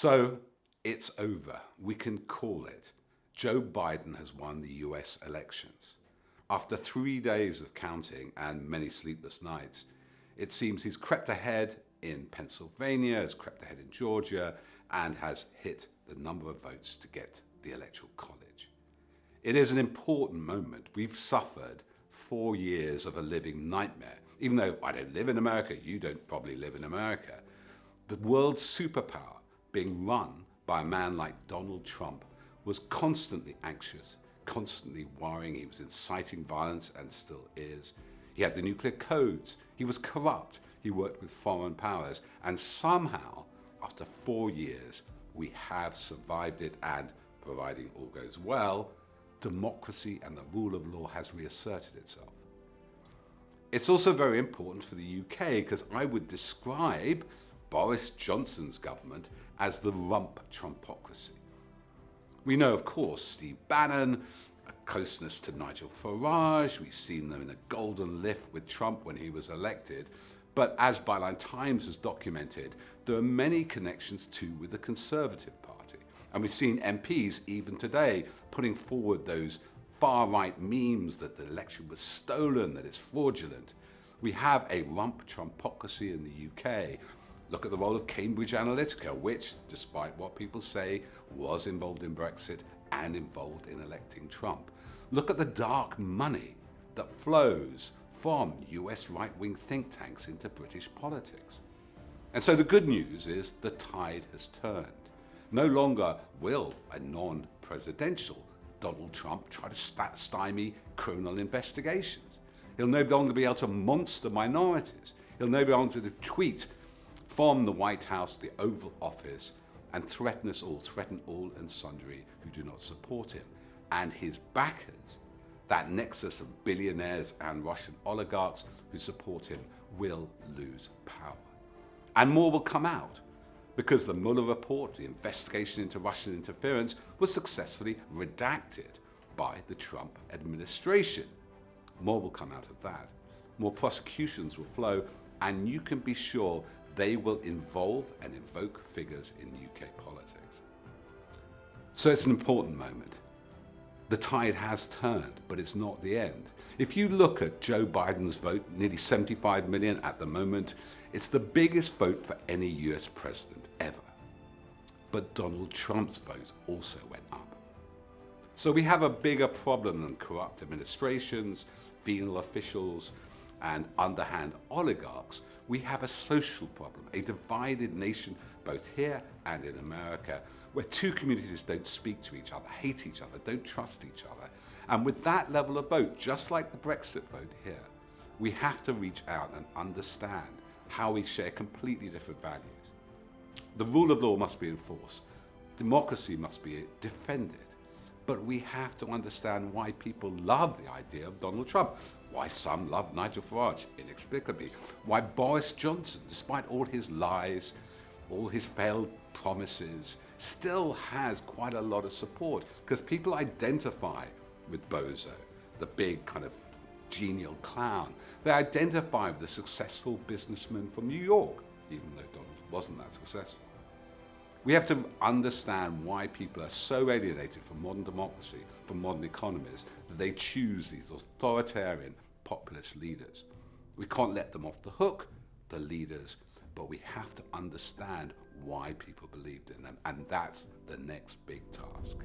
So it's over. We can call it. Joe Biden has won the US elections. After 3 days of counting and many sleepless nights, it seems he's crept ahead in Pennsylvania, has crept ahead in Georgia, and has hit the number of votes to get the Electoral College. It is an important moment. We've suffered 4 years of a living nightmare. Even though I don't live in America, you don't probably live in America. The world's superpower being run by a man like Donald Trump was constantly anxious, constantly worrying. He was inciting violence and still is. He had the nuclear codes. He was corrupt. He worked with foreign powers. And somehow, after 4 years, we have survived it, and providing all goes well, democracy and the rule of law has reasserted itself. It's also very important for the UK because I would describe Boris Johnson's government as the rump Trumpocracy. We know, of course, Steve Bannon, a closeness to Nigel Farage. We've seen them in a golden lift with Trump when he was elected. But as Byline Times has documented, there are many connections too with the Conservative Party. And we've seen MPs even today putting forward those far-right memes that the election was stolen, that it's fraudulent. We have a rump Trumpocracy in the UK. Look at the role of Cambridge Analytica, which, despite what people say, was involved in Brexit and involved in electing Trump. Look at the dark money that flows from US right-wing think tanks into British politics. And so the good news is the tide has turned. No longer will a non-presidential Donald Trump try to stymie criminal investigations. He'll no longer be able to monster minorities. He'll no longer be able to tweet from the White House, the Oval Office, and threaten all and sundry who do not support him. And his backers, that nexus of billionaires and Russian oligarchs who support him, will lose power. And more will come out, because the Mueller report, the investigation into Russian interference, was successfully redacted by the Trump administration. More will come out of that. More prosecutions will flow, and you can be sure they will involve and invoke figures in UK politics. So it's an important moment. The tide has turned, but it's not the end. If you look at Joe Biden's vote, nearly 75 million at the moment, it's the biggest vote for any US president ever. But Donald Trump's vote also went up. So we have a bigger problem than corrupt administrations, venal officials, and underhand oligarchs. We have a social problem, a divided nation, both here and in America, where two communities don't speak to each other, hate each other, don't trust each other. And with that level of vote, just like the Brexit vote here, we have to reach out and understand how we share completely different values. The rule of law must be enforced. Democracy must be defended. But we have to understand why people love the idea of Donald Trump, why some love Nigel Farage, inexplicably, why Boris Johnson, despite all his lies, all his failed promises, still has quite a lot of support, because people identify with Bozo, the big kind of genial clown. They identify with the successful businessman from New York, even though Donald wasn't that successful. We have to understand why people are so alienated from modern democracy, from modern economies, that they choose these authoritarian populist leaders. We can't let them off the hook, the leaders, but we have to understand why people believed in them, and that's the next big task.